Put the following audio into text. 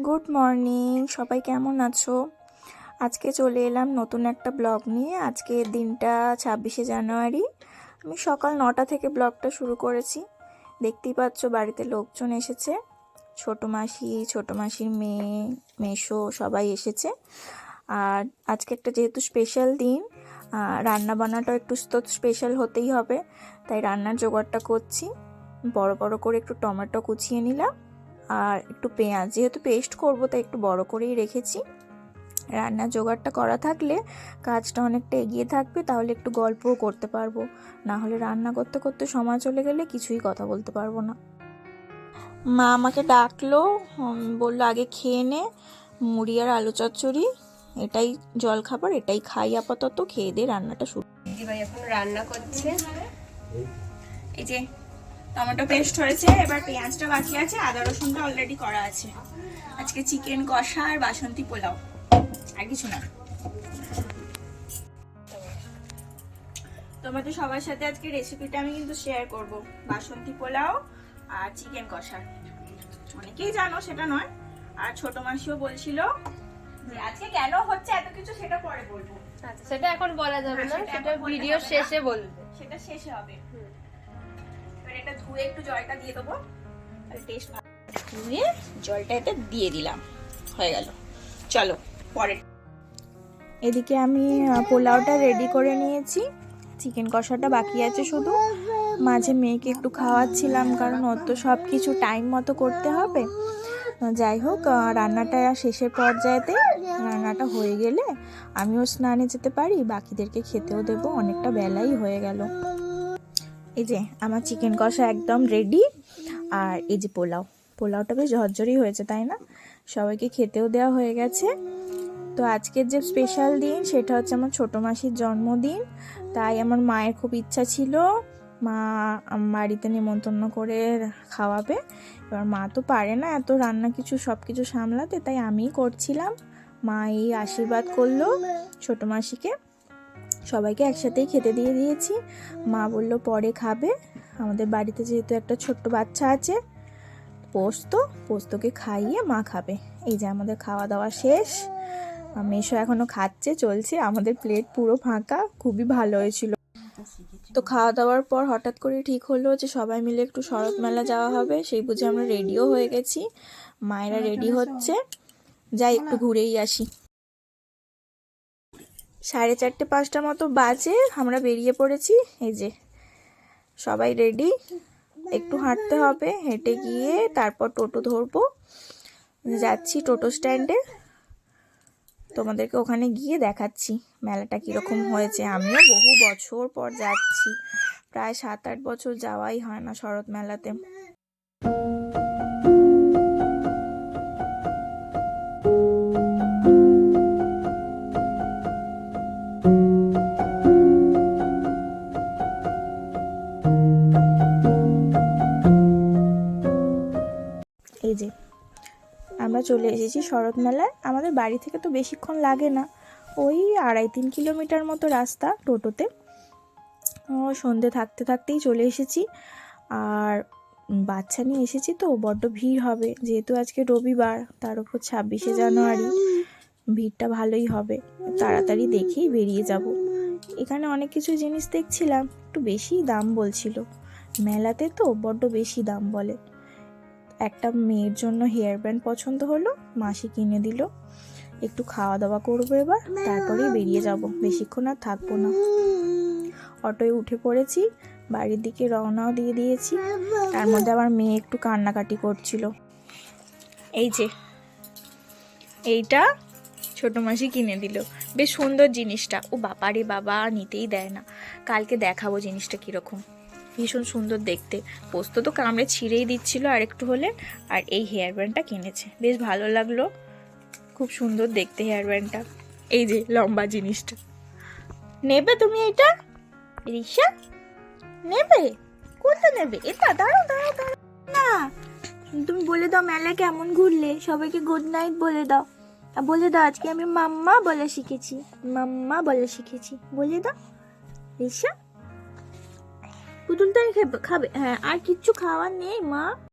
Good morning, সবাই কেমন আছো? আজকে চলে এলাম নতুন একটা ব্লগ নিয়ে। আজকে দিনটা 26শে জানুয়ারি। আমি সকাল 9টা থেকে ব্লগটা শুরু করেছি। দেখতেই পাচ্ছ বাড়িতে লোকজন এসেছে, ছোটো মাসির মেয়ে, মেসো সবাই এসেছে। আর আজকে একটা যেহেতু স্পেশাল দিন, রান্না বান্নাটাও একটু তো স্পেশাল হতেই হবে, তাই রান্নার জোগাড়টা করছি। বড় বড় করে একটু টমেটো কুচিয়ে নিলাম, আর একটু পেঁয়াজ, যেহেতু পেস্ট করব তাই একটু বড় করেই রেখেছি। রান্নার জোগাড়টা করা থাকলে কাজটা অনেকটা এগিয়ে থাকবে, তাহলে একটু গল্পও করতে পারবো। না হলে রান্না করতে করতে সময় চলে গেলে কিছুই কথা বলতে পারবো না। মা আমাকে ডাকলো, বললো আগে খেয়ে নে, মুড়ি আর আলু চচ্চড়ি, এটাই জল খাবার, এটাই খাই আপাতত, খেয়ে দিয়ে রান্নাটা শুরু। দিদিভাই এখন রান্না করছে। এই যে টমেটো পেস্ট হয়েছে, এবার পেঁয়াজটা বাকি আছে, আদা রসুনটা অলরেডি করা আছে। আজকে চিকেন কষা আর বাসন্তী পোলাও, আর কিছু না। তোমাদের সবার সাথে আজকে রেসিপিটা আমি কিন্তু শেয়ার করব, বাসন্তী পোলাও আর চিকেন কষা। অনেকেই জানো সেটা নয়, আর ছোট মাসিও বলছিল যে আজকে কেন হচ্ছে এত কিছু, সেটা পরে বলবো। আচ্ছা, সেটা এখন বলা যাবে না, সেটা ভিডিও শেষে বলবে। সেটা শেষে হবে। এবার এটা ধুয়ে একটু জলটা দিয়ে দেবো, আর টেস্ট ধুয়ে জলটা এতে দিয়ে দিলাম, হয়ে গেল। চলো পরে। এদিকে আমি পোলাওটা রেডি করে নিয়েছি, চিকেন কষাটা বাকি আছে শুধু। মাঝে মেয়েকে একটু খাওয়াচ্ছিলাম, কারণ ওর তো সব কিছু টাইম মতো করতে হবে। যাই হোক, রান্নাটা শেষের পর্যায়েতে, রান্নাটা হয়ে গেলে আমিও স্নানে যেতে পারি, বাকিদেরকে খেতেও দেবো, অনেকটা বেলাই হয়ে গেল। এই যে আমার চিকেন কষা একদম রেডি, আর এই যে পোলাওটা বেশ ঝরঝরি হয়েছে, তাই না? সবাইকে খেতেও দেওয়া হয়ে গেছে। তো আজকের যে স্পেশাল দিন সেটা হচ্ছে আমার ছোটো মাসির জন্মদিন, তাই আমার মায়ের খুব ইচ্ছা ছিল মা বাড়িতে নিমন্ত্রণ করে খাওয়াবে। এবার মা তো পারে না এত রান্না সব কিছু সামলাতে, তাই আমিই করছিলাম। মা এই আশীর্বাদ করলো ছোটো মাসিকে, সবাইকে একসাথেই খেতে দিয়ে দিয়েছি। মা বলল পরে খাবে, আমাদের বাড়িতে যেহেতু একটা ছোট্ট বাচ্চা আছে, পোস্তকে খাইয়ে মা খাবে। এই যে আমাদের খাওয়া দাওয়া শেষ, মেশো এখনো খাচ্ছে, চলছে। আমাদের প্লেট পুরো ফাঁকা, খুবই ভালো হয়েছিল। তো খাওয়া দাওয়ার পর হঠাৎ করে ঠিক হলো যে সবাই মিলে একটু শরৎ মেলা যাওয়া হবে, সেই বুঝে আমরা রেডিও হয়ে গেছি। মায়েরা রেডি হচ্ছে, যাই একটু ঘুরেই আসি। 4:30-5টা মতো বাজে, আমরা বেরিয়ে পড়েছি। এই যে সবাই রেডি, একটু হাঁটতে হবে, হেঁটে গিয়ে তারপর টোটো ধরবো। যাচ্ছি টোটো স্ট্যান্ডে, তোমাদেরকে ওখানে গিয়ে দেখাচ্ছি মেলাটা কীরকম হয়েছে। আমিও বহু বছর পর যাচ্ছি, প্রায় 7-8 বছর যাওয়াই হয় না শরৎ মেলাতে। এই যে আমরা চলে এসেছি শরৎ মেলায়। আমাদের বাড়ি থেকে তো বেশিক্ষণ লাগে না, ওই 2.5-3 কিলোমিটার মতো রাস্তা টোটোতে। সন্ধে থাকতে থাকতেই চলে এসেছি, আর বাচ্চা নিয়ে এসেছি তো বড্ড ভিড় হবে, যেহেতু আজকে রবিবার, তার উপর 26শে জানুয়ারি, ভিড়টা ভালোই হবে। তাড়াতাড়ি দেখেই বেরিয়ে যাব। এখানে অনেক কিছু জিনিস দেখছিলাম, একটু বেশি দাম বলছিল, মেলাতে তো বড্ড বেশি দাম বলে। একটা মেয়ের জন্য হেয়ার ব্যান্ড পছন্দ হলো, মাসি কিনে দিল। একটু খাওয়া দাওয়া করবো এবার, তারপরেই বেরিয়ে যাব, বেশিক্ষণ আর থাকবো না। অটোয় উঠে পড়েছি, বাড়ির দিকে রওনাও দিয়ে দিয়েছি। তার মধ্যে আমার মেয়ে একটু কান্নাকাটি করছিল। এই যে এইটা ছোট মাসি কিনে দিল, বেশ সুন্দর জিনিসটা। ও বাবা রে বাবা, নিতেই দেয় না। কালকে দেখাবো জিনিসটা কীরকম, ভীষণ সুন্দর দেখতে। পোস্ত তো কামড়ে ছিঁড়েই দিচ্ছিল আর একটু হলে, আর এই হেয়ার ব্যান্ডটা কিনেছে, বেশ ভালো লাগলো, খুব সুন্দর দেখতে হেয়ার ব্যান্ডটা। এই যে লম্বা জিনিসটা নেবে তুমি, এইটা রিক্সা নেবে? কোনটা নেবে? এটা দাঁড়াও দাঁড়াও দাঁড়াও না, তুমি বলে দাও মেলায় কেমন ঘুরলে, সবাইকে গুড নাইট বলে দাও। বলে দাও আজকে আমি মাম্মা বলে শিখেছি, মাম্মা বলে শিখেছি, বলে দাও। রিক্সা পুতুলটাই খাবে, হ্যাঁ, আর কিচ্ছু খাওয়ার নেই মা।